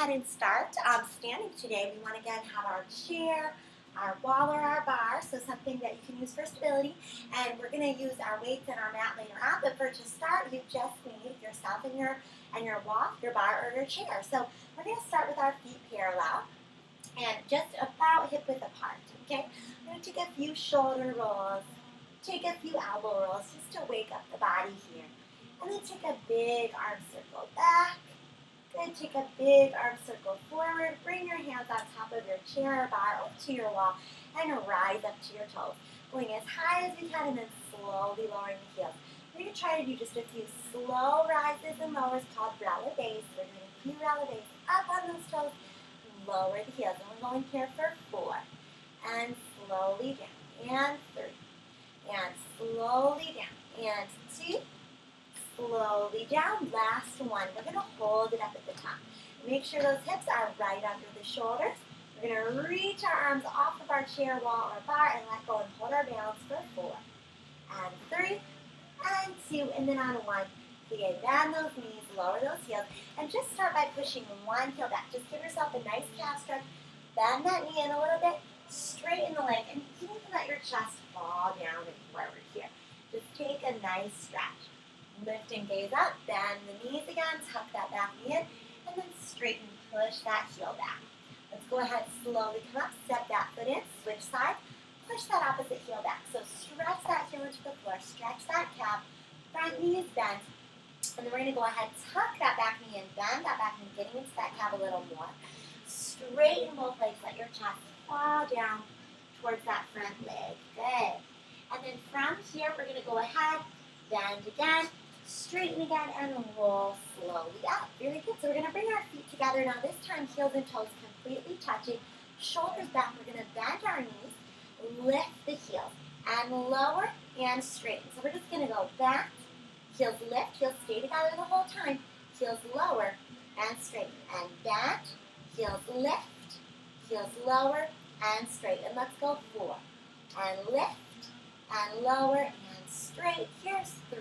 ahead and start. Standing today, we want to again have our chair, our wall, or our bar, so something that you can use for stability. And we're going to use our weights and our mat later on. But for to start, you just need yourself and your wall, your bar, or your chair. So we're going to start with our feet parallel and just about hip width apart. Okay, we're going to take a few shoulder rolls, take a few elbow rolls just to wake up the body here, and then take a big arm circle back. Good. Take a big arm circle forward. Bring your hands on top of your chair or bar up to your wall and rise up to your toes. Going as high as you can and then slowly lowering the heels. We're going to try to do just a few slow rises and lowers called relevés. We're doing a few relevés up on those toes. Lower the heels. And we're going here for 4. And slowly down. And 3. And slowly down. And 2. Slowly down. Last one. We're going to hold it up at the top. Make sure those hips are right under the shoulders. We're going to reach our arms off of our chair, wall, or bar and let go and hold our balance for 4. And 3. And 2. And then on 1. Again, bend those knees, lower those heels, and just start by pushing one heel back. Just give yourself a nice calf stretch. Bend that knee in a little bit. Straighten the leg, and you can let your chest fall down and forward here. Just take a nice stretch. Lift and gaze up, bend the knees again, tuck that back knee in, and then straighten, push that heel back. Let's go ahead, slowly come up, step that foot in, switch sides, push that opposite heel back. So stretch that heel into the floor, stretch that calf, front knee is bent, and then we're going to go ahead, tuck that back knee in, bend that back knee, getting into that calf a little more. Straighten both legs, let your chest fall down towards that front leg. Good. And then from here, we're going to go ahead, bend again, straighten again, and roll slowly up. Very good. So we're going to bring our feet together now. This time, heels and toes completely touching. Shoulders back. We're going to bend our knees, lift the heels, and lower and straighten. So we're just going to go back, heels lift, heels stay together the whole time, heels lower and straighten. And back, heels lift, heels lower and straighten. Let's go 4. And lift and lower and straight. Here's 3.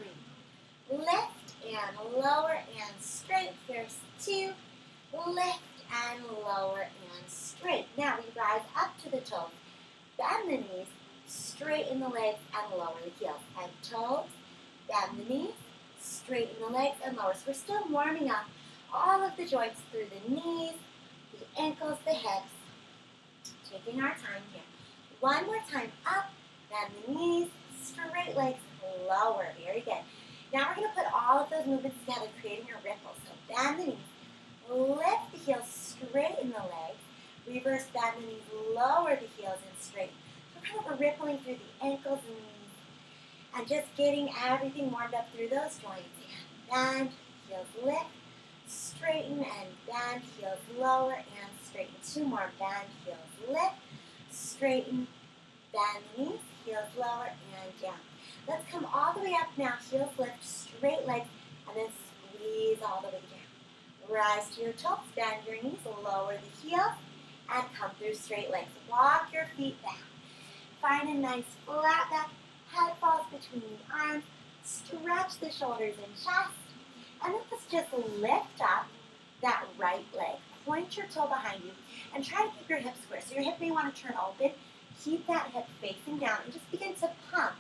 Lift and lower and straight. Here's 2. Lift and lower and straight. Now we rise up to the toes. Bend the knees, straighten the legs and lower the heels. And toes, bend the knees, straighten the legs and lower. So we're still warming up all of the joints through the knees, the ankles, the hips. Taking our time here. One more time. Up, bend the knees, straight legs, lower. Very good. Now we're going to put all of those movements together, creating a ripple. So bend the knees, lift the heels, straighten the legs, reverse bend the knees, lower the heels and straighten. So kind of a rippling through the ankles and knees, and just getting everything warmed up through those joints. And bend, heels lift, straighten and bend, heels lower and straighten. 2 more. Bend, heels lift, straighten, bend the knees, heels lower and down. Let's come all the way up now. Heels lift, straight legs, and then squeeze all the way down. Rise to your toes, bend your knees, lower the heels, and come through straight legs. Walk your feet back. Find a nice flat back. Head falls between the arms. Stretch the shoulders and chest. And then let's just lift up that right leg. Point your toe behind you and try to keep your hips square. So your hip may want to turn open. Keep that hip facing down and just begin to pump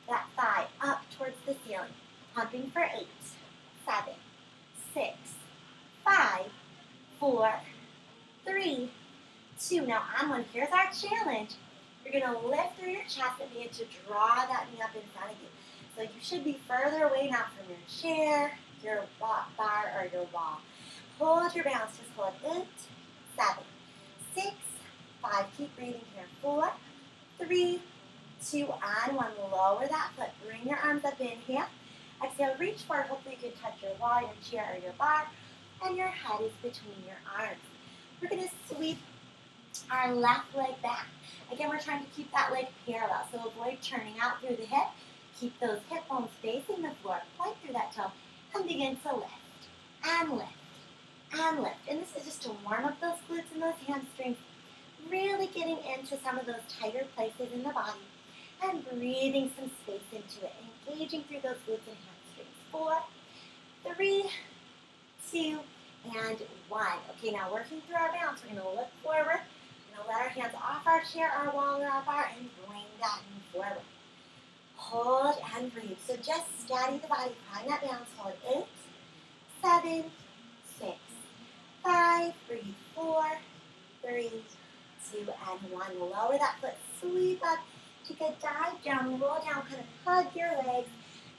that thigh up towards the ceiling. Pumping for 8, 7, 6, 5, 4, 3, 2. Now on 1, here's our challenge. You're going to lift through your chest and begin to draw that knee up in front of you. So you should be further away now from your chair, your bar, or your wall. Hold your balance. Just hold 8, 7, 6, 5. Keep breathing here. 4, 3, 2. On 1. Lower that foot. Bring your arms up. Inhale. Exhale. Reach forward. Hopefully you can touch your wall, your chair, or your bar. And your head is between your arms. We're going to sweep our left leg back. Again, we're trying to keep that leg parallel. So avoid turning out through the hip. Keep those hip bones facing the floor. Point through that toe. And begin to lift. And lift. And lift. And this is just to warm up those glutes and those hamstrings. Really getting into some of those tighter places in the body. And breathing some space into it. Engaging through those glutes and hamstrings. 4, 3, 2, and 1. Okay, now working through our balance, we're going to look forward. We're going to let our hands off our chair, our wall, or our bar, and bring that knee forward. Hold and breathe. So just steady the body, find that balance. Hold 8, 7, 6, 5, breathe 4, 3, 2, and 1. Lower that foot, sweep up, take a dive down, roll down, kind of hug your legs.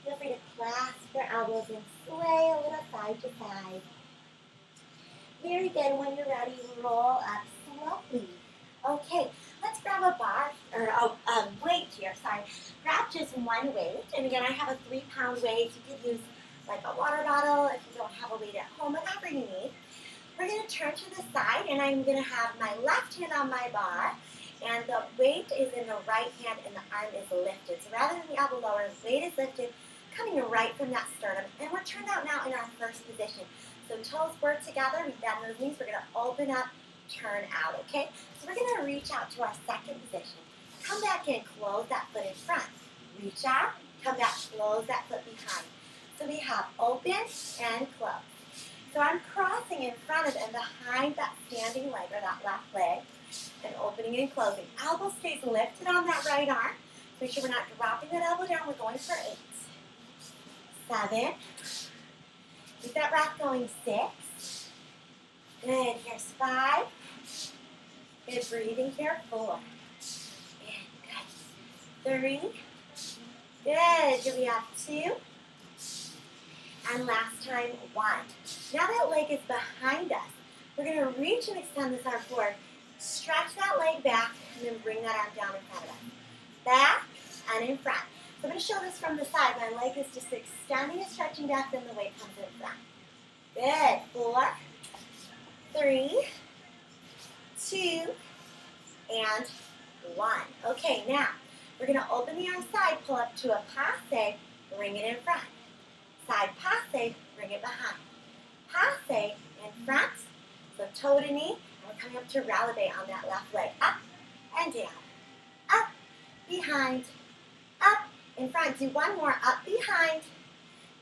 Feel free to clasp your elbows and sway a little side to side. Very good. When you're ready, roll up slowly. Okay, let's grab a bar, or a weight here, sorry. Grab just one weight, and again, I have a 3-pound weight. You could use like a water bottle if you don't have a weight at home, whatever you need. We're going to turn to the side, and I'm going to have my left hand on my bar, and the weight is in the right hand, and the arm is lifted. So rather than the elbow lower, the weight is lifted, coming right from that sternum, and we're turned out now in our first position. So toes work together, we bend those knees, we're going to open up, turn out, okay? So we're going to reach out to our second position. Come back in, close that foot in front. Reach out, come back, close that foot behind. So we have open and close. So I'm crossing in front of and behind that standing leg, or that left leg, and opening and closing. Elbow stays lifted on that right arm. Make sure we're not dropping that elbow down, we're going for 8, 7, keep that breath going, 6, good, here's 5, good, breathing here, 4, and good, 3, good, here we have 2, and last time, 1. Now that leg is behind us, we're going to reach and extend this arm forward, stretch that leg back, and then bring that arm down in front of us. Back and in front. So I'm going to show this from the side. My leg is just extending and stretching back, then the weight comes in front. Good. 4, 3, 2, and 1. Okay, now we're going to open the arm side, pull up to a passe, bring it in front. Side passe, bring it behind. Passe in front, so toe to knee, and we're coming up to releve on that left leg. Up and down. Up, behind, up, in front. Do one more. Up, behind,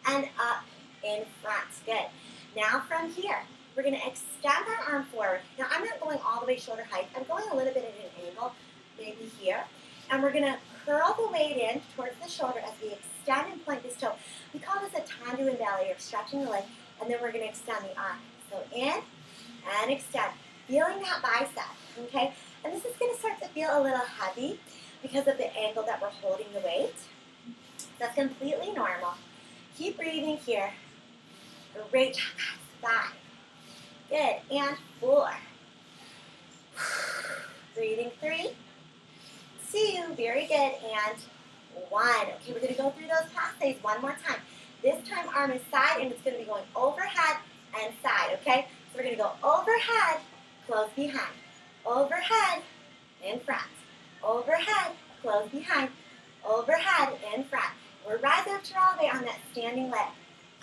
and up, in front. Good. Now from here, we're going to extend our arm forward. Now I'm not going all the way shoulder height. I'm going a little bit at an angle, maybe here. And we're going to curl the weight in towards the shoulder as we extend and point this toe. We call this a tendu in belly, or stretching the leg, and then we're going to extend the arm. So in and extend. Feeling that bicep, okay? And this is going to start to feel a little heavy because of the angle that we're holding the weight. That's completely normal. Keep breathing here. Great job, guys. 5. Good. And 4. Breathing 3, 2. Very good. And 1. Okay, we're going to go through those passes one more time. This time, arm is side, and it's going to be going overhead and side, okay? So we're going to go overhead, close behind. Overhead, in front. Overhead, close behind. Overhead, in front. We're rising up to releve on that standing leg.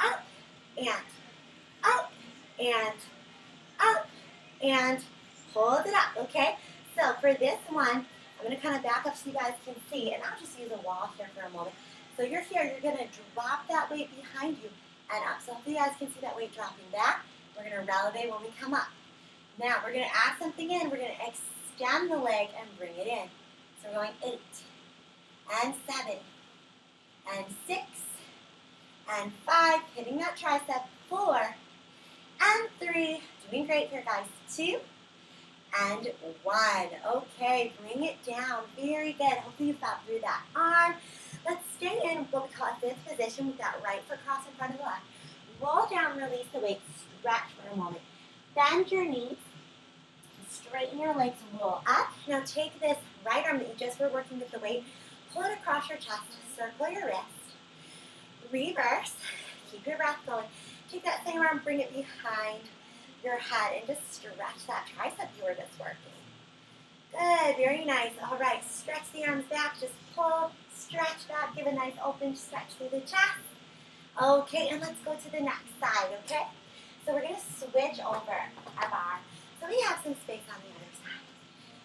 Up, and up, and up, and hold it up, okay? So for this one, I'm going to kind of back up so you guys can see, and I'll just use a wall here for a moment. So you're here, you're going to drop that weight behind you and up. So hopefully you guys can see that weight dropping back. We're going to releve when we come up. Now we're going to add something in. We're going to extend the leg and bring it in. So we're going 8, and 7, and 6, and 5, hitting that tricep, 4, and 3, doing great here guys, 2, and 1. Okay, bring it down, very good. Hopefully you felt through that arm. Let's stay in what we call a 5th position with that right foot crossed in front of the left. Roll down, release the weight, stretch for a moment. Bend your knees, straighten your legs, roll up. Now take this right arm that you just were working with the weight, pull it across your chest, circle your wrist, reverse, keep your breath going. Take that same arm, bring it behind your head, and just stretch that tricep you were just working. Good, very nice. All right, stretch the arms back, just pull, stretch back, give a nice open stretch through the chest. Okay, and let's go to the next side, okay? So we're going to switch over our bar. So we have some space on the other side.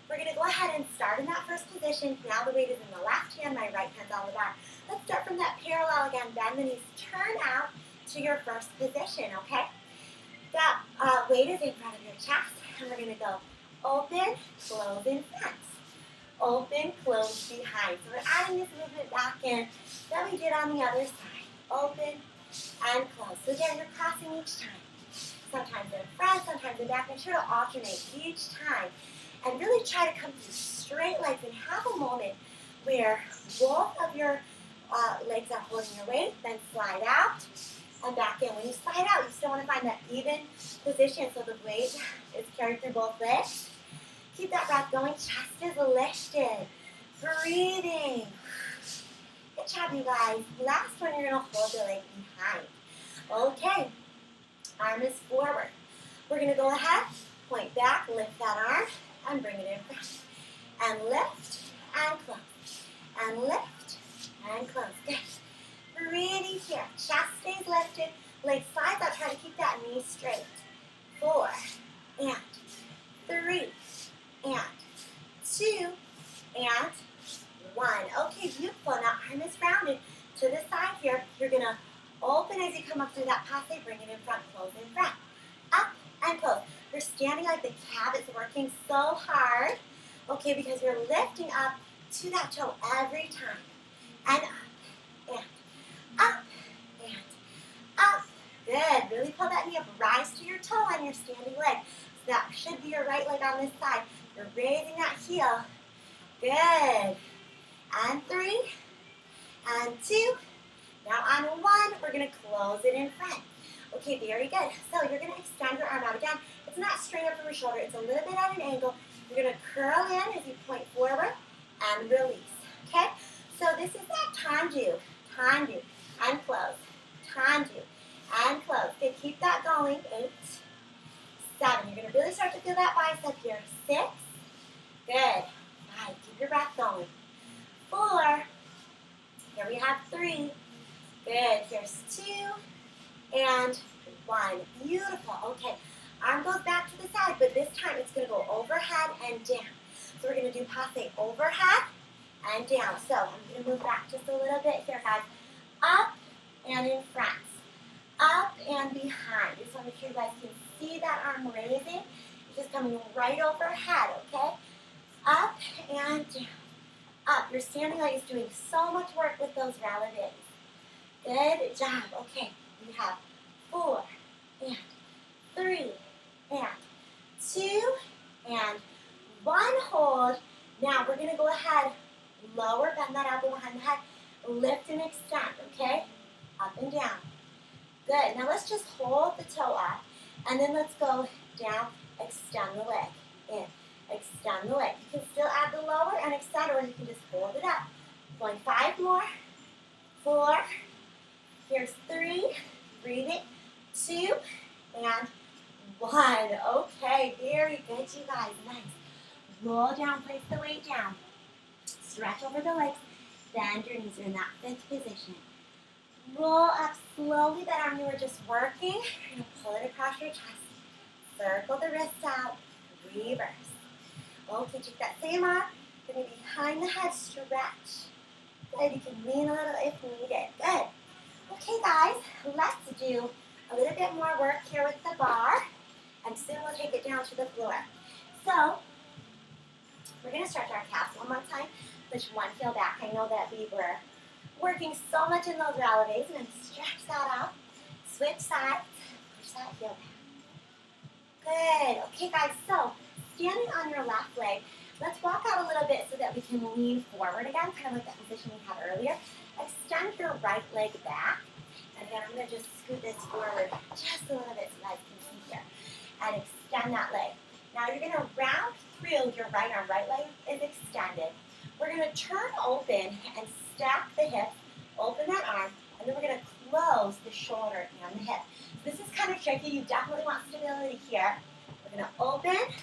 We're going to go ahead and start in that first position. Now the weight is in the left hand, my right hand's on the bar. Let's start from that parallel again. Bend the knees, turn out to your first position, okay? That Weight is in front of your chest, and we're going to go open, close in front. Open, close behind. So we're adding this movement back in that we did on the other side. Open and close. So again, you're crossing each time. Sometimes in front, sometimes in back. Make sure to alternate each time. And really try to come to straight legs and have a moment where both of your legs are holding your weight, then slide out and back in. When you slide out, you still want to find that even position so the weight is carried through both legs. Keep that breath going. Chest is lifted. Breathing. Good job, you guys. Last one, you're going to hold the leg behind. Okay. Arm is forward. We're going to go ahead, point back, lift that arm, and bring it in front. And lift, and close. And lift, and close. Good. Breathing here. Chest stays lifted. Leg slides out. Try to keep that knee straight. 4, and 3, and 2, and 1. Okay, beautiful. Now arm is rounded to the side here. You're going to open as you come up through that passe. Bring it in front. Close in front. Up and close. You're standing like the calf is working so hard. Okay, because you're lifting up to that toe every time. And up, and up, and up. Good. Really pull that knee up. Rise to your toe on your standing leg. So that should be your right leg on this side. You're raising that heel. Good. And 3, and 2. Now on 1, we're going to close it in front. Okay, very good. So you're going to extend your arm out again. It's not straight up from your shoulder. It's a little bit at an angle. You're going to curl in as you point forward and release. Okay? So this is that tandu. Tandu. And close. Tandu. And close. Okay, keep that going. 8, 7. You're going to really start to feel that bicep here. 6. Good. 5. Keep your breath going. 4. Here we have 3. Good. Here's 2. And 1. Beautiful. Okay. Arm goes back to the side, but this time it's going to go overhead and down. So we're going to do passe overhead and down. So I'm going to move back just a little bit here, guys. Up and in front. Up and behind. Just want to make sure you guys can see that arm raising. It's just coming right overhead, okay? Up and down. Up. Your standing leg is doing so much work with those relatives. Good job. Okay. We have 4, and 3, and 2, and 1. Hold. Now we're going to go ahead, lower, bend that elbow behind the head, lift and extend, okay? Up and down. Good. Now let's just hold the toe up, and then let's go down, extend the leg, in, extend the leg. You can still add the lower and extend, or you can just hold it up. Going 5 more, 4, here's 3, breathing, 2, and 1. Okay, very good, you guys. Nice. Roll down, place the weight down. Stretch over the legs. Bend your knees. You're in that 5th position. Roll up slowly. That arm you were just working. You're going to pull it across your chest. Circle the wrist out. Reverse. Okay, take that same arm. You're going to be behind the head. Stretch. Good. You can lean a little if needed. Good. Okay, guys. Let's do a little bit more work here with the bar. And soon we'll take it down to the floor. So, we're going to stretch our calves one more time. Push one heel back. I know that we were working so much in those relatives. And then stretch that out. Switch sides. Push that heel back. Good. Okay, guys. So, standing on your left leg, let's walk out a little bit so that we can lean forward again, kind of like that position we had earlier. Extend your right leg back. And again, I'm going to just scoot this forward just a little bit so you guys can see here. And extend that leg. Now you're going to round through your right arm. Right leg is extended. We're going to turn open and stack the hips. Open that arm. And then we're going to close the shoulder and the hip. This is kind of tricky. You definitely want stability here. We're going to open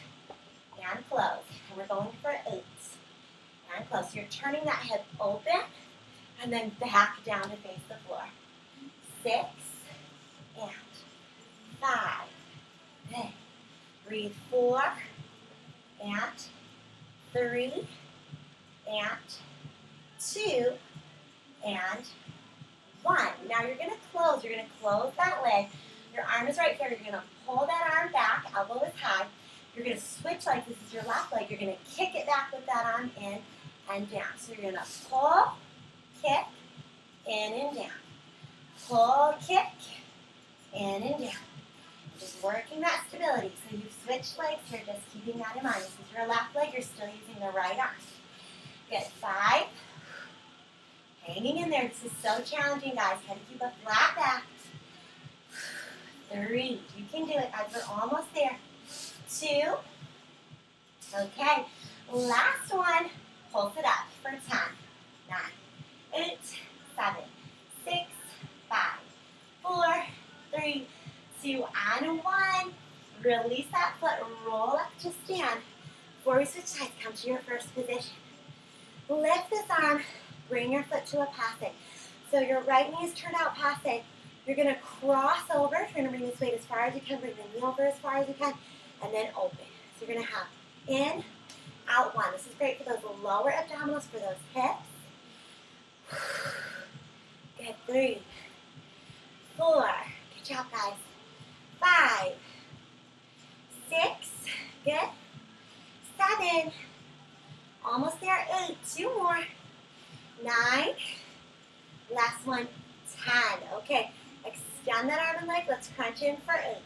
and close. And we're going for 8. And close. So you're turning that hip open and then back down to face the floor. 6 and 5. Good. Breathe. 4 and 3 and 2 and 1. Now you're going to close. You're going to close that leg. Your arm is right here. You're going to pull that arm back, elbow is high. You're going to switch legs. This is your left leg. You're going to kick it back with that arm in and down. So you're going to pull, kick, in and down. Pull, kick, in and down. Just working that stability. So you've switched legs here, just keeping that in mind. This is your left leg. You're still using the right arm. Good. 5. Hanging in there. This is so challenging, guys. Got to keep a flat back. 3. You can do it, guys. We're almost there. 2. Okay. Last one. Pulse it up for 10, 9, 8, 7, 6, 5, 4, 3, 2, and 1. Release that foot. Roll up to stand. Before we switch sides, come to your first position. Lift this arm. Bring your foot to a passe. So your right knee is turned out passe. You're going to cross over. You're going to bring this weight as far as you can. Bring the knee over as far as you can. And then open. So you're going to have in, out, 1. This is great for those lower abdominals, for those hips. Good. 3, 4. Good job, guys. 5, 6. Good. 7. Almost there. 8. 2 more. 9. Last one. 10. Okay. Extend that arm and leg. Let's crunch in for 8.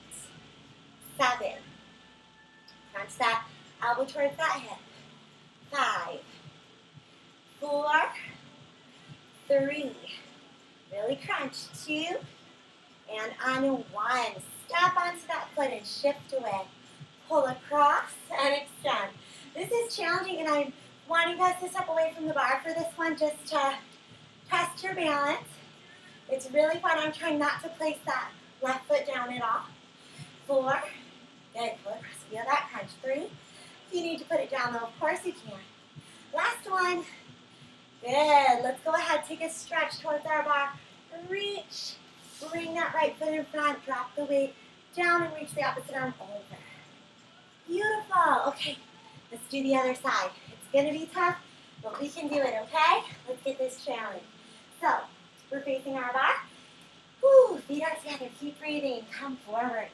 7. Crunch that elbow towards that hip. 5. 4. 3. Really crunch. 2. And on 1. Step onto that foot and shift away. Pull across and extend. This is challenging, and I want you guys to step away from the bar for this one just to test your balance. It's really fun. I'm trying not to place that left foot down at all. 4. Good. Pull across. Feel that crunch. 3. If you need to put it down, though, of course you can. Last one. Good. Let's go ahead. Take a stretch towards our bar. Reach. Bring that right foot in front. Drop the weight down and reach the opposite arm over. Beautiful. Okay. Let's do the other side. It's going to be tough, but we can do it, okay? Let's get this challenge. So, we're facing our bar. Whew, feet are together. Keep breathing. Come forward.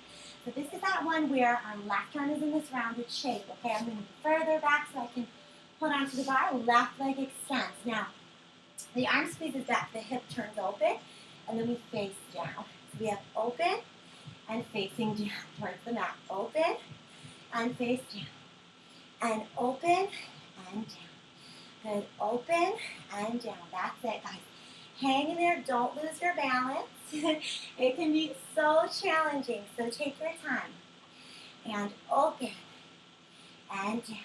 So this is that one where our left arm is in this rounded shape. Okay, I'm going to move further back so I can hold onto the bar. Left leg extends. Now, the arm squeezes back. The hip turns open, and then we face down. So we have open and facing down towards the mat. Open and face down. And open and down. Good. Open and down. That's it, guys. Hang in there. Don't lose your balance. It can be so challenging, so take your time. And open and down.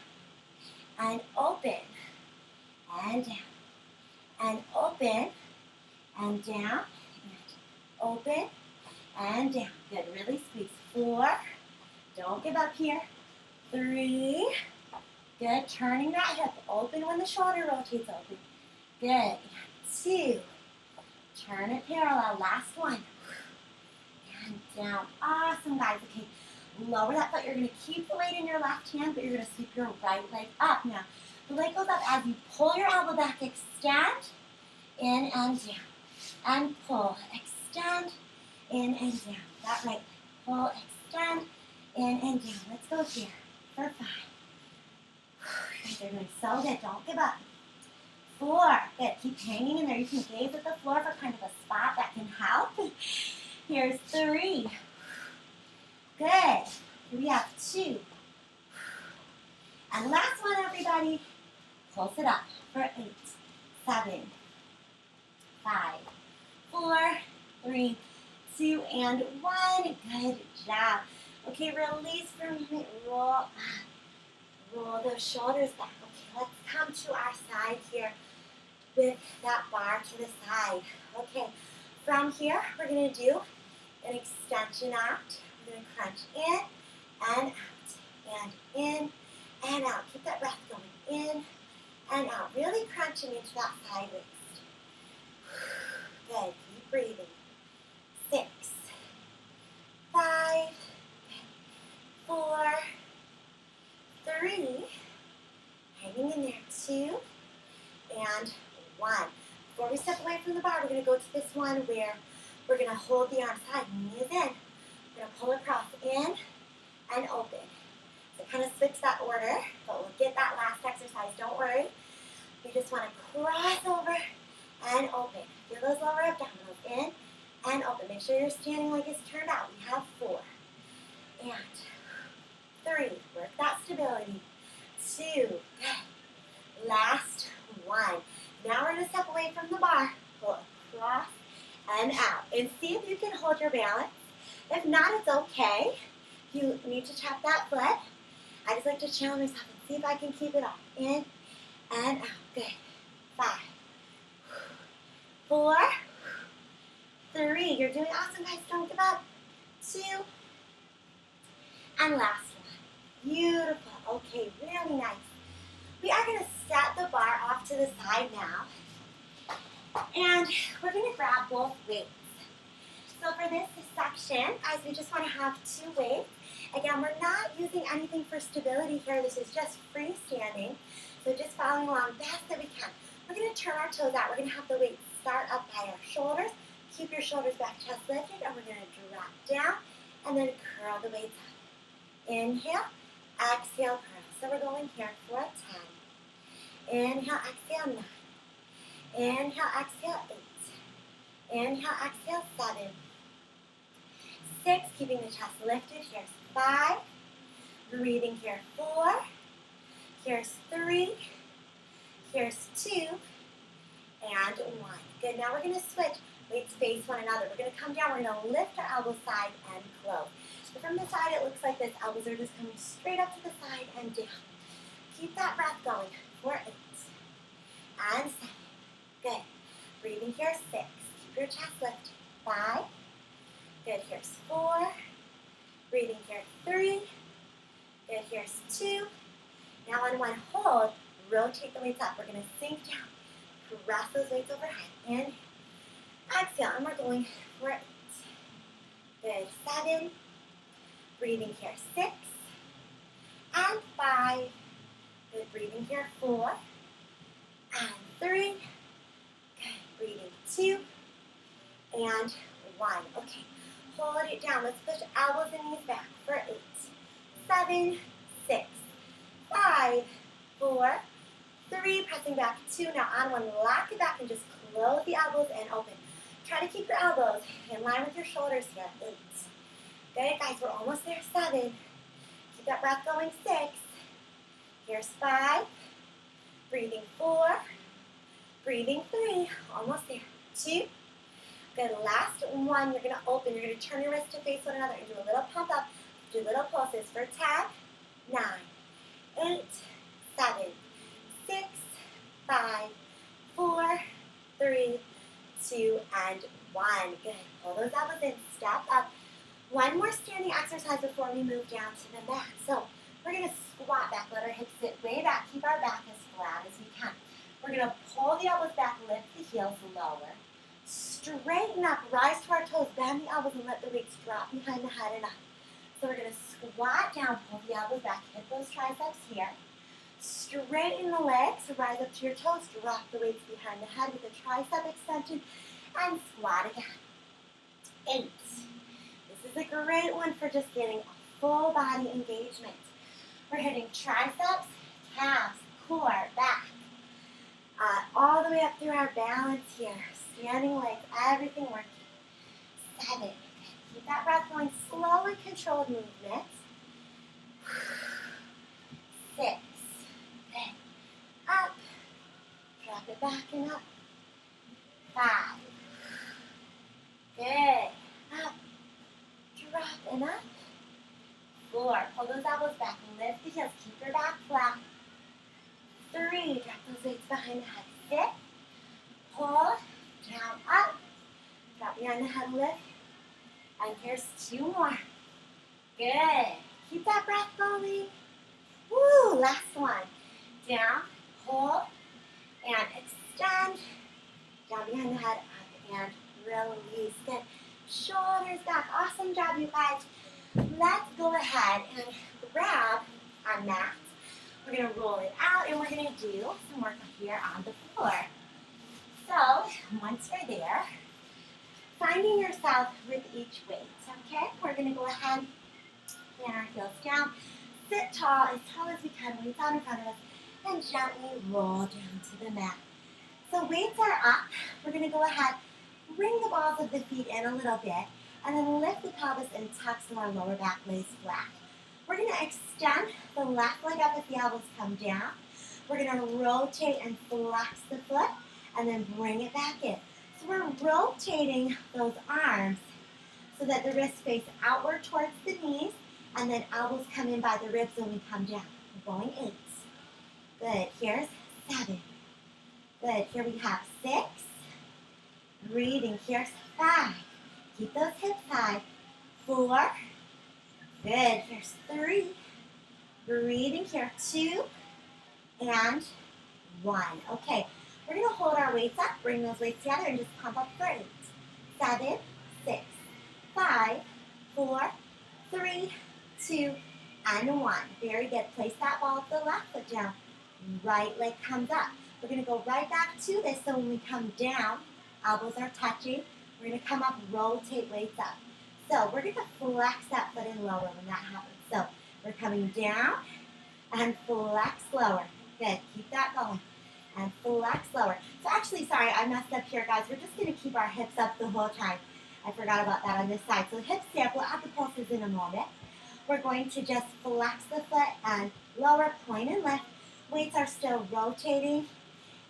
And open and down. And open and down. And open and down. Good. Really squeeze. 4. Don't give up here. 3. Good. Turning that hip. Open when the shoulder rotates open. Good. 2. Turn it parallel. Last one. And down. Awesome, guys. Okay. Lower that foot. You're going to keep the weight in your left hand, but you're going to sweep your right leg up. Now, the leg goes up as you pull your elbow back. Extend. In and down. And pull. Extend. In and down. That right leg. Pull. Extend. In and down. Let's go here for 5. You guys are doing so good. Don't give up. 4. Good. Keep hanging in there. You can gaze at the floor for kind of a spot that can help. Here's 3. Good. Here we have 2. And last one, everybody. Close it up for 8, 7, 5, 4, 3, 2, and 1. Good job. Okay, release for a minute. Roll those shoulders back. Okay, let's come to our side here with that bar to the side. Okay, from here, we're going to do an extension out. We're going to crunch in and out, and in and out. Keep that breath going in and out. Really crunching into that side waist. Good, keep breathing. 6, 5, 4, 3, hanging in there, 2, and 1. Before we step away from the bar, we're going to go to this one where we're going to hold the arms high. Knee is in. We're going to pull across in and open. So kind of switch that order, but we'll get that last exercise, don't worry. We just want to cross over and open. Feel those lower abdominals in and open. Make sure your standing leg is turned out. We have 4 and 3. Work that stability. 2. Good. Last 1. Now we're going to step away from the bar. Pull across and out. And see if you can hold your balance. If not, it's okay. If you need to tap that foot, I just like to challenge myself and see if I can keep it up. In and out. Good. 5. 4. 3. You're doing awesome, guys. Don't give up. 2. And last one. Beautiful. Okay, really nice. We are going to step the bar off to the side now. And we're going to grab both weights. So for this section, guys, we just want to have 2 weights. Again, we're not using anything for stability here. This is just freestanding. So just following along best that we can. We're going to turn our toes out. We're going to have the weights start up by our shoulders. Keep your shoulders back, chest lifted, and we're going to drop down and then curl the weights up. Inhale, exhale, curl. So we're going here for 10. Inhale, exhale, 9. Inhale, exhale, 8. Inhale, exhale, 7. 6, keeping the chest lifted. Here's 5. Breathing here, 4. Here's 3. Here's 2. And 1. Good. Now we're going to switch. Weights face one another. We're going to come down. We're going to lift our elbows side and close. So from the side, it looks like this. Elbows are just coming straight up to the side and down. Keep that breath going for 8. And 7. Good. Breathing here, 6. Keep your chest lifted. 5. Good. Here's 4. Breathing here, 3. Good. Here's 2. Now on 1, hold. Rotate the weights up. We're going to sink down. Press those weights overhead. Inhale. Exhale. And we're going for 8. Good. 7. Breathing here, 6. And 5. Good. Breathing here, 4. And 3. Good. Breathing 2. And 1. Okay. Hold it down. Let's push elbows and knees back for 8. 7. 6. 5. 4. 3. Pressing back 2. Now on 1, lock it back and just close the elbows and open. Try to keep your elbows in line with your shoulders here. 8. Good, guys. We're almost there. 7. Keep that breath going. 6. Here's 5. Breathing 4. Breathing 3. Almost there. 2. Good. Last 1. You're going to open. You're going to turn your wrists to face one another and do a little pump up. Do little pulses for 10, 9, 8, 7, 6, 5, 4, 3, 2, and 1. Good. Pull those elbows in. Step up. 1 more standing exercise before we move down to the mat. So we're going to squat back. Let our hips sit way back. Keep our back as flat as we can. We're going to pull the elbows back. Lift the heels lower. Straighten up. Rise to our toes. Bend the elbows and let the weights drop behind the head and up. So we're going to squat down. Pull the elbows back. Hit those triceps here. Straighten the legs. Rise up to your toes. Drop the weights behind the head with a tricep extension. And squat again. 8. This is a great one for just getting a full body engagement. We're hitting triceps, calves, core, back. All the way up through our balance here. Standing legs, everything working. 7. Keep that breath going. Slow and controlled movements. 6. Good. Up. Drop it back and up. 5. Good. Up. Drop and up. 4. Pull those elbows back and lift the heels. Keep your back flat. 3. Drop those weights behind the head. 6. Pull. Down, up. Drop behind the head, lift. And here's 2 more. Good. Keep that breath going. Woo. Last one. Down, pull, and extend. Down behind the head, up, and release. Good. Shoulders back. Awesome job, you guys. Let's go ahead and grab our mat. We're going to roll it out, and we're going to do some work here on the floor. So, once we're there, finding yourself with each weight, okay? We're going to go ahead, plant our heels down, sit tall as we can, weights out in front of us, and gently roll down to the mat. So weights are up. We're going to go ahead, bring the balls of the feet in a little bit, and then lift the pelvis and tuck so our lower back lays flat. We're going to extend the left leg up as the elbows come down. We're going to rotate and flex the foot, and then bring it back in. So we're rotating those arms so that the wrists face outward towards the knees, and then elbows come in by the ribs when we come down. We're going 8. Good. Here's 7. Good. Here we have 6. Breathing. Here's 5. Keep those hips high. 4. Good. Here's 3. Breathing here. 2 and 1. Okay. We're going to hold our weights up. Bring those weights together and just pump up for 8. 7, 6, 5, 4, 3, 2, and 1. Very good. Place that ball of the left foot down. Right leg comes up. We're going to go right back to this. So when we come down, elbows are touching. We're going to come up, rotate weights up. So we're going to flex that foot in lower when that happens. So we're coming down and flex lower. Good. Keep that going. And flex lower. So actually, sorry, I messed up here, guys. We're just going to keep our hips up the whole time. I forgot about that on this side. So hips step. We'll add the pulses in a moment. We're going to just flex the foot and lower, point and lift. Weights are still rotating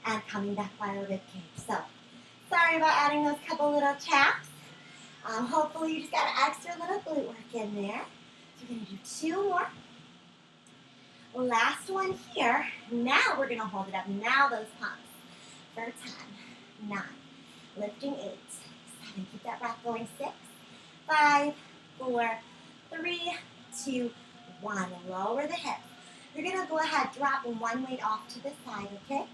and coming back by our rib cage. So sorry about adding those couple little taps. Hopefully you just got an extra little glute work in there. So we're going to do 2 more. Last one here. Now we're going to hold it up. Now those pumps. For 10, 9, lifting 8, 7. Keep that breath going. 6, 5, 4, 3, 2, 1. Lower the hips. You're going to go ahead, drop one weight off to the side, okay?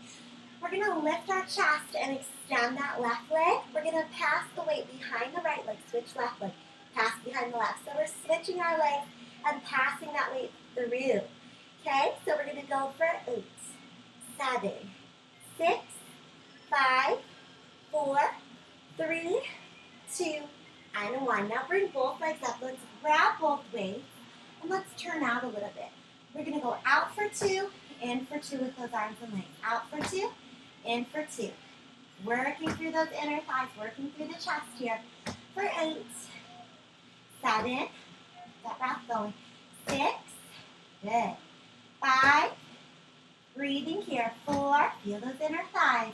We're going to lift our chest and extend that left leg. We're going to pass the weight behind the right leg. Switch left leg. Pass behind the left. So we're switching our legs and passing that weight through. Okay, so we're going to go for 8, 7, 6, 5, 4, 3, 2, and 1. Now bring both legs up. Let's grab both weights and let's turn out a little bit. We're going to go out for 2, in for 2 with those arms and legs. Out for 2, in for 2. Working through those inner thighs, working through the chest here. For 8, 7, that breath going. 6, good. 5, breathing here. 4, feel those inner thighs.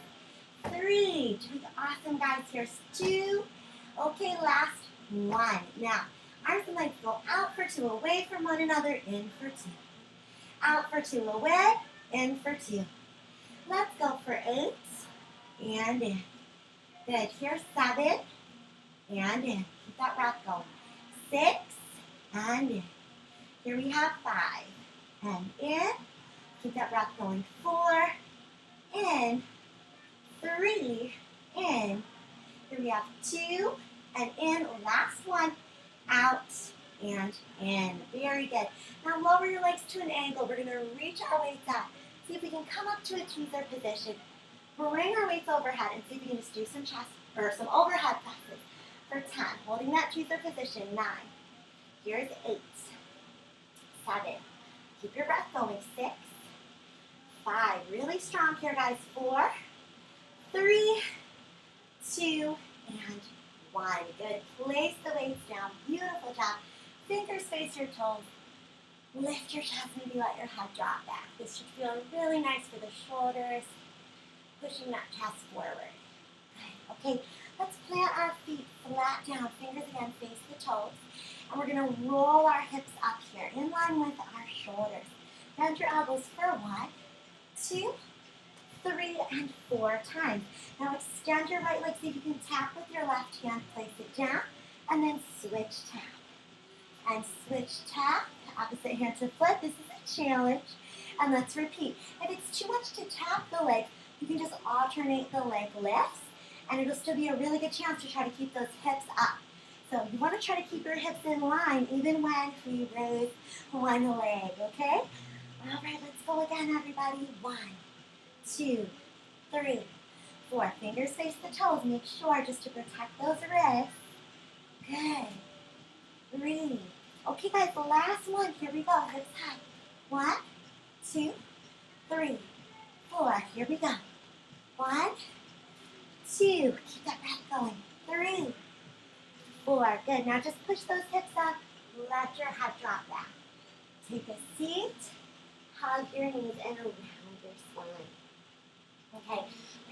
3, doing awesome, guys. Here's 2. Okay, last 1. Now, arms and legs go out for 2, away from one another, in for 2. Out for 2, away, in for 2. Let's go for 8, and in. Good. Here's 7, and in. Keep that breath going. 6, and in. Here we have 5, and in. Keep that breath going. 4, in. 3, in. Here we have 2, and in. Last one, out, and in. Very good. Now lower your legs to an angle. We're going to reach our weights up. See if we can come up to a tweezer position. Bring our weights overhead and see if we can just do some chest or some overhead presses. For 10, holding that tweezer position. 9. Here's 8. 7. Keep your breath going. 6. 5. Really strong here, guys. 4. 3. 2. And 1. Good. Place the weights down. Beautiful job. Fingers face your toes. Lift your chest, maybe let your head drop back. This should feel really nice for the shoulders. Pushing that chest forward. Good. Okay, let's plant our feet flat down. Fingers again, face the toes. And we're going to roll our hips up here, in line with our shoulders. Bend your elbows for 1, 2, 3, and 4 times. Now extend your right leg, see if you can tap with your left hand, place it down, and then switch tap. And switch tap, opposite hand to foot. This is a challenge. And let's repeat. If it's too much to tap the leg, you can just alternate the leg lifts, and it'll still be a really good chance to try to keep those hips up. So you want to try to keep your hips in line even when we raise one leg, okay? All right, let's go again, everybody. 1, 2, 3, 4. Fingers face the toes. Make sure just to protect those wrists. Good. 3. Okay, guys, the last one. Here we go. Hips high. 1, 2, 3, 4. Here we go. 1, 2. Keep that breath going. 3, 4. Good. Now just push those hips up. Let your head drop back. Take a seat. Hug your knees and around your spine. Okay.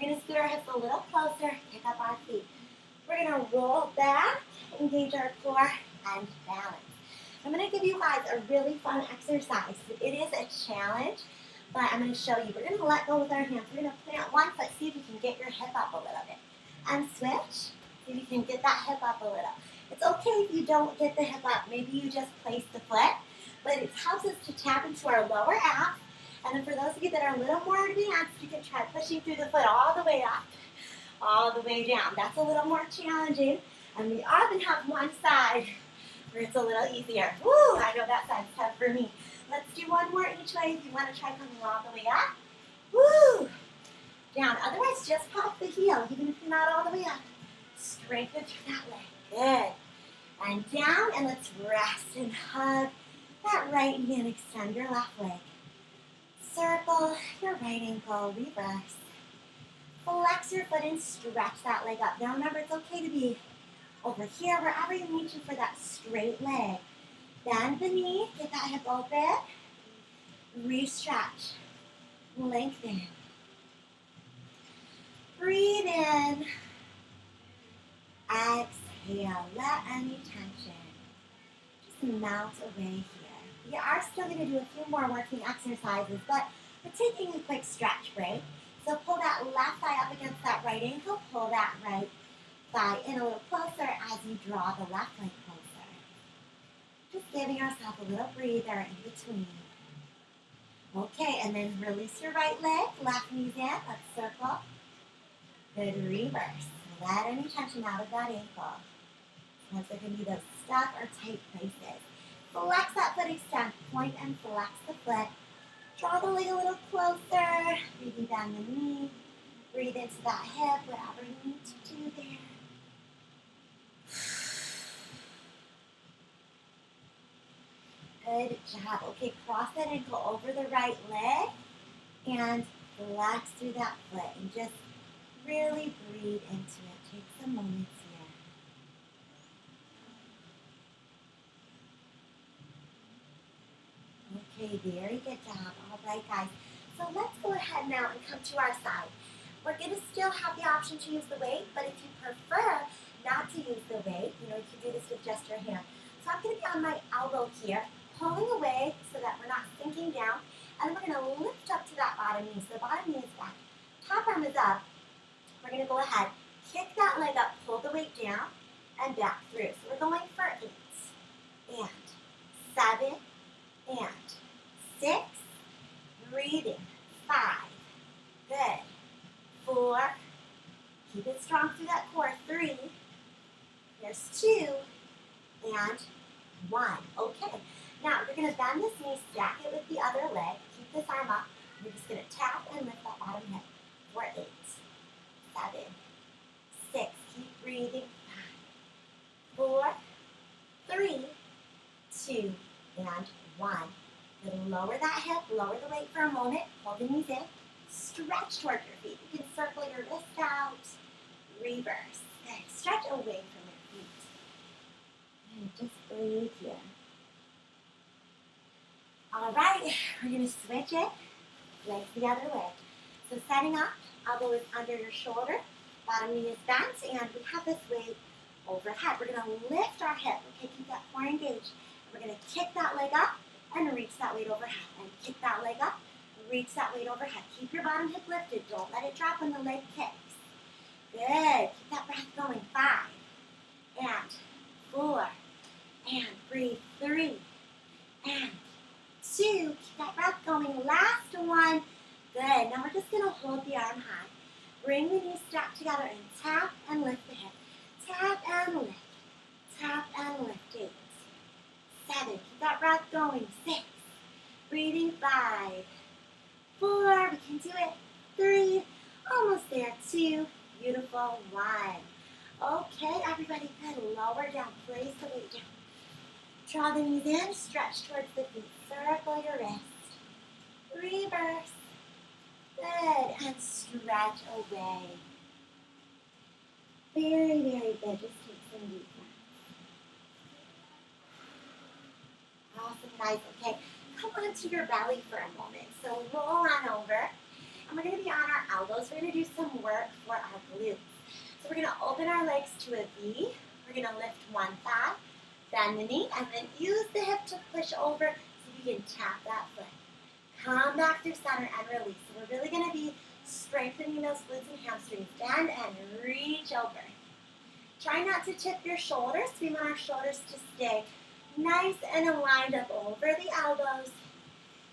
We're going to scoot our hips a little closer. Pick up our feet. We're going to roll back, engage our core, and balance. I'm going to give you guys a really fun exercise. It is a challenge, but I'm going to show you. We're going to let go with our hands. We're going to plant one foot, see if you can get your hip up a little bit. And switch, see if you can get that hip up a little. It's okay if you don't get the hip up. Maybe you just place the foot, but it helps us to tap into our lower abs. And then for those of you that are a little more advanced, you can try pushing through the foot all the way up, all the way down. That's a little more challenging. And we often have one side where it's a little easier. Woo, I know that side's tough for me. Let's do one more each way if you want to try coming all the way up. Woo, down. Otherwise, just pop the heel, even if you're not all the way up. Strengthen through that leg. Good. And down, and let's rest and hug that right knee and extend your left leg. Circle your right ankle, reverse. Flex your foot and stretch that leg up. Now remember, it's okay to be over here, wherever you need to for that straight leg. Bend the knee, get that hip open. Re-stretch. Lengthen. Breathe in. Exhale. Let any tension just melt away here. We are still going to do a few more working exercises, but we're taking a quick stretch break. So pull that left thigh up against that right ankle. Pull that right thigh in a little closer as you draw the left leg closer. Just giving ourselves a little breather in between. Okay, and then release your right leg. Left knee's in. Let's circle. Good, reverse. Let any tension out of that ankle. Sometimes there can be those stuck or tight places. Flex that foot, extend, point and flex the foot. Draw the leg a little closer. Maybe bend the knee. Breathe into that hip, whatever you need to do there. Good job. Okay, cross that ankle over the right leg and flex through that foot and just really breathe into it. Take some moments here. Okay, very good job. All right, guys. So let's go ahead now and come to our side. We're going to still have the option to use the weight, but if you prefer not to use the weight, you can do this with just your hand. So I'm going to be on my elbow here, pulling away so that we're not sinking down, and we're going to lift up to that bottom knee. So the bottom knee is back. Top arm is up. We're going to go ahead, kick that leg up, pull the weight down, and back through. So we're going for 8, and 7, and 6, breathing, 5, good, 4, keep it strong through that core, 3, there's 2, and 1. Okay, now we're going to bend this knee, stack it with the other leg, keep this arm up, we're just going to tap and lift that bottom hip for 8, 7, 6, keep breathing, 5, 4, 3, 2, and 1. Then lower that hip, lower the weight for a moment, hold the knees in, stretch toward your feet. You can circle your wrist out, reverse. Good. Stretch away from your feet. And just breathe here. All right, we're going to switch it, legs the other way. So setting up, elbow is under your shoulder, bottom knee is bent, and we have this weight overhead. We're going to lift our hip. Okay, keep that core engaged. We're going to kick that leg up and reach that weight overhead. And kick that leg up, reach that weight overhead. Keep your bottom hip lifted. Don't let it drop when the leg kicks. Good. Keep that breath going. 5, and 4, and breathe. 3, and 2. Keep that breath going. Last one. Good. Now we're just going to hold the arm high. Bring the knees stacked together and tap and lift the hip. Tap and lift. Tap and lift. 8, 7. Keep that breath going. 6. Breathing. 5, 4. We can do it. 3. Almost there. 2. Beautiful. 1. Okay, everybody, good. Lower down. Place the weight down. Draw the knees in. Stretch towards the feet. Circle your wrist. Reverse. Good. And stretch away. Very, very good. Just take some deep breaths. Awesome, guys. Okay, come onto your belly for a moment. So roll on over. And we're going to be on our elbows. We're going to do some work for our glutes. So we're going to open our legs to a V. We're going to lift one thigh, bend the knee, and then use the hip to push over so you can tap that foot. Come back through center and release. So we're really going to be strengthening those glutes and hamstrings. Bend and reach over. Try not to tip your shoulders. We want our shoulders to stay nice and aligned up over the elbows.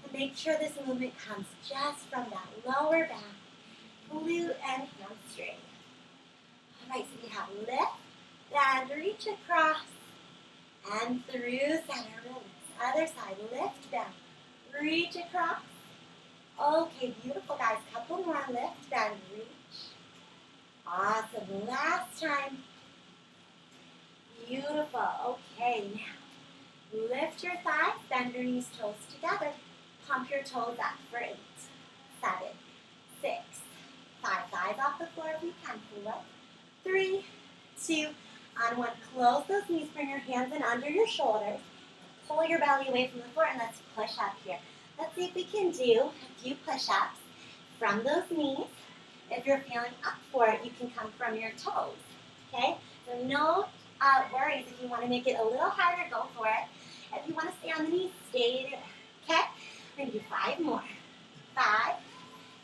And make sure this movement comes just from that lower back, glute and hamstring. All right, so we have lift, bend, reach across, and through center, release. Other side, lift, bend, reach across. Okay, beautiful, guys. Couple more, lift, bend, reach. Awesome, last time. Beautiful, okay, now lift your thighs, bend your knees, toes together. Pump your toes up for 8, 7, 6, 5. Thighs off the floor if you can. 4, 3, 2, on 1. Close those knees, bring your hands in under your shoulders. Pull your belly away from the floor and let's push up here. Let's see if we can do a few push-ups from those knees. If you're feeling up for it, you can come from your toes, okay? So no worries. If you want to make it a little harder, go for it. If you want to stay on the knees, stay there, okay? We're going to do 5 more. 5.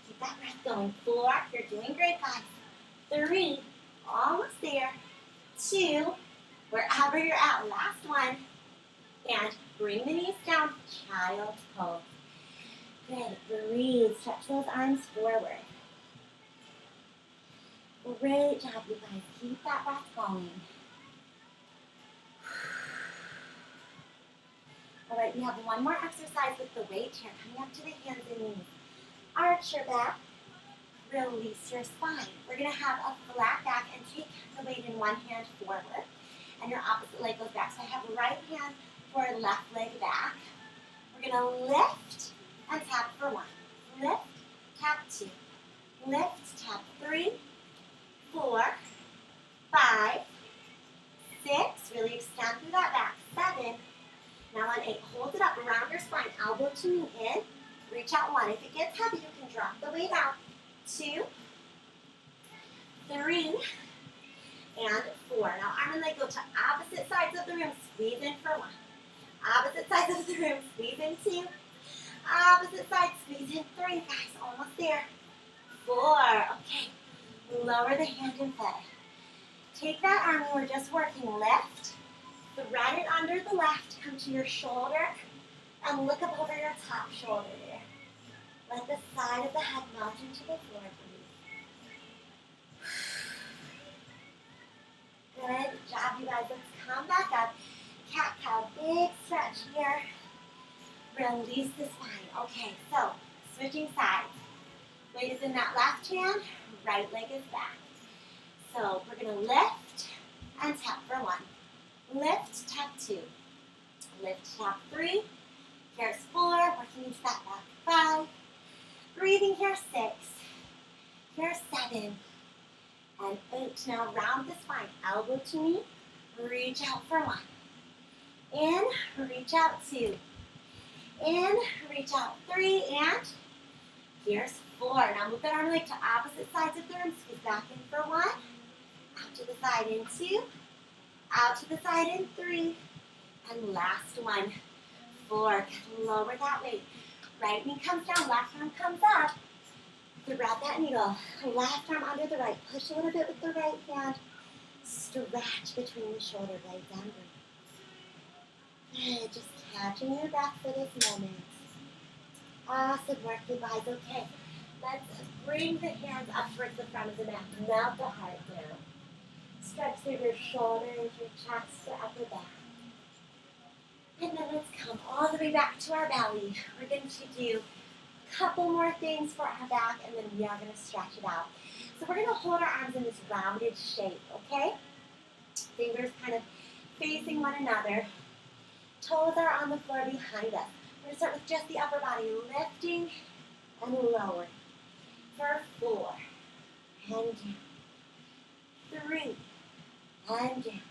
Keep that breath going. 4. You're doing great, guys. 3. Almost there. 2. Wherever you're at. Last one. And bring the knees down. Child's pose. Good. Breathe. Stretch those arms forward. Great job, you guys. Keep that breath going. All right, we have one more exercise with the weight here. Coming up to the hands and knees. Arch your back. Release your spine. We're going to have a flat back and take the weight in one hand forward. And your opposite leg goes back. So I have right hand forward, left leg back. We're going to lift and tap for 1. Lift, tap 2. Lift, tap 3, 4, 5, 6. Really extend through that back. 7. Now on 8, hold it up around your spine, elbow to knee in, reach out 1. If it gets heavy, you can drop the weight out. 2, 3, and 4. Now arm and leg go to opposite sides of the room, squeeze in for 1. Opposite sides of the room, squeeze in 2. Opposite side, squeeze in 3. Guys, almost there. 4, okay. Lower the hand and foot. Take that arm, we're just working lift. Thread it under the left, come to your shoulder, and look up over your top shoulder there. Let the side of the head melt into the floor, please. Good job, you guys. Let's come back up. Cat-cow, big stretch here. Release the spine. Okay, so switching sides. Weight is in that left hand, right leg is back. So we're going to lift and tap for 1. Lift, tap 2. Lift, tap 3. Here's 4. Working into that back 5. Breathing here 6. Here's 7. And 8. Now round the spine. Elbow to knee. Reach out for 1. In. Reach out 2. In. Reach out 3. And here's 4. Now move that arm and leg to opposite sides of the room. Squeeze back in for 1. Out to the side in 2. Out to the side in 3, and last one, 4. Lower that weight. Right knee comes down, left arm comes up. Thread that needle. Left arm under the right. Push a little bit with the right hand. Stretch between the shoulder blades and breathe. Good. Just catching your breath for this moment. Awesome work, you guys. Okay, let's bring the hands up towards the front of the mat. Melt the heart down. Stretch through your shoulders, your chest, your upper back. And then let's come all the way back to our belly. We're going to do a couple more things for our back, and then we are going to stretch it out. So we're going to hold our arms in this rounded shape, okay? Fingers kind of facing one another. Toes are on the floor behind us. We're going to start with just the upper body, lifting and lowering. For 4, and down. 3, and down.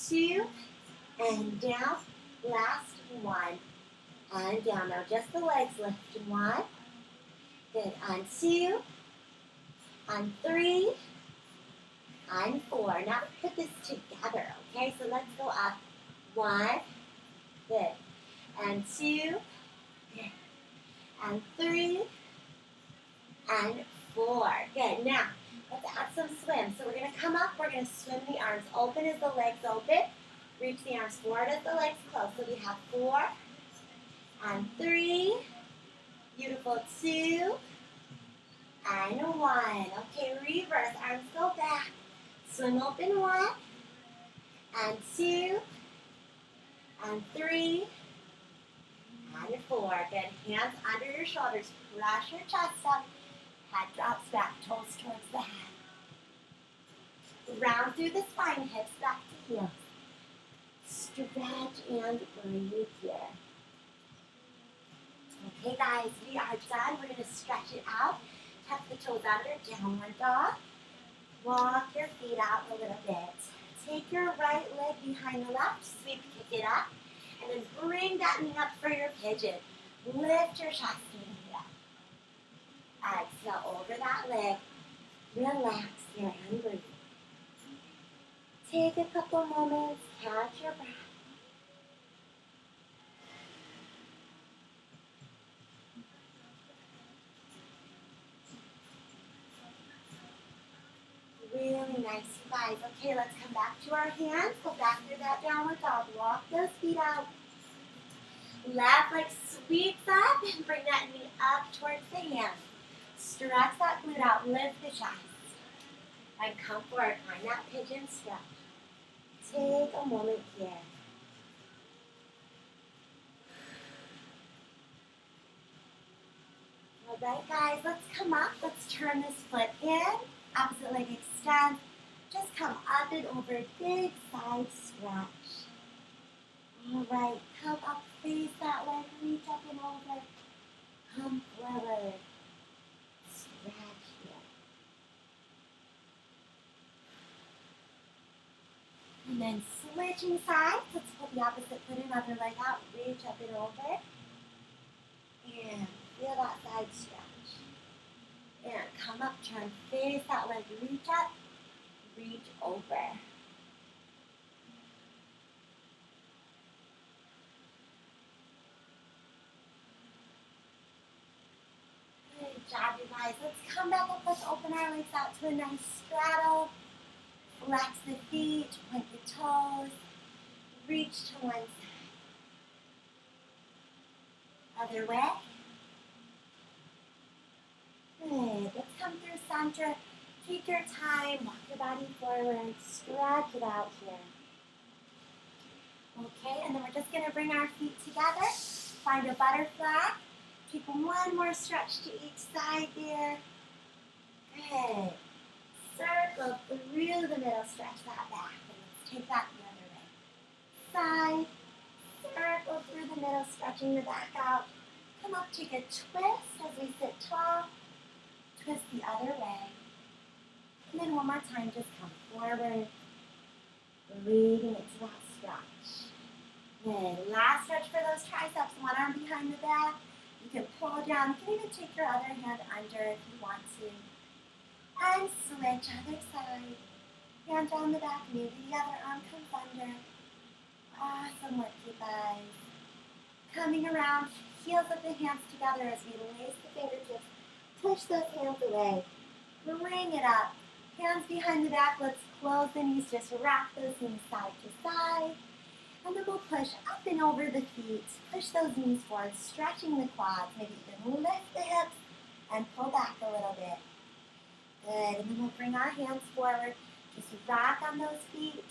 2, and down. Last 1, and down. Now just the legs lift. 1, good, on 2, on 3, on 4. Now put this together, okay? So let's go up. 1, good, and 2, good, and 3, and 4. Good. Now, let's add some swim. So we're going to come up. We're going to swim the arms open as the legs open. Reach the arms forward as the legs close. So we have 4 and 3. Beautiful. 2 and 1. Okay, reverse. Arms go back. Swim open. 1 and 2 and 3 and 4. Good. Hands under your shoulders. Press your chest up. Head drops back, toes towards the head. Round through the spine, hips back to heels. Stretch and breathe here. Okay, guys, we are done. We're going to stretch it out. Tuck the toes under, downward dog. Walk your feet out a little bit. Take your right leg behind the left, sweep, kick it up, and then bring that knee up for your pigeon. Lift your chest and knee up. Exhale over that leg. Relax here and breathe. Take a couple moments, catch your breath. Really nice, you guys. Okay, let's come back to our hands. Go back through that downward dog. Walk those feet out. Left leg sweeps up and bring that knee up towards the hand. Stretch that glute out, lift the chest. And come forward, find that pigeon stretch. Take a moment here. All right, guys, let's come up. Let's turn this foot in. Opposite leg extend. Just come up and over, big side stretch. All right, come up, face that leg, reach up and over. Come forward. Stretch here. And then switching sides. Let's put the opposite foot in, other leg out, reach up and over. And feel that side stretch. And come up, turn, face that leg, reach up, reach over. Good job, you guys. Let's come back up. Let's open our legs out to a nice straddle. Flex the feet, point the toes, reach to one side. Other way. Good. Let's come through center. Take your time. Walk your body forward. Stretch it out here. Okay, and then we're just going to bring our feet together. Find a butterfly. Take one more stretch to each side there. Good. Circle through the middle. Stretch that back. And let's take that the other way. Side. Circle through the middle, stretching the back out. Come up, take a twist as we sit tall. Twist the other way. And then one more time, just come forward. Breathing into that stretch. Good. Last stretch for those triceps. One arm behind the back. You can pull down. You can even take your other hand under if you want to. And switch other side. Hand on the back. Maybe the other arm comes under. Awesome work, you guys. Coming around. Heels of the hands together as we lace the fingertips. Push those hands away. Bring it up. Hands behind the back. Let's close the knees. Just rock those knees side to side. And then we'll push up and over the feet. Push those knees forward, stretching the quads. Maybe even lift the hips and pull back a little bit. Good. And then we'll bring our hands forward. Just rock on those feet.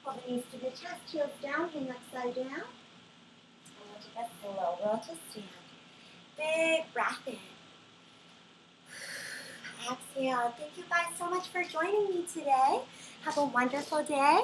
Pull the knees to the chest, heels down, hang upside down. And we'll take a slow roll to stand. Big breath in. Exhale. Thank you guys so much for joining me today. Have a wonderful day.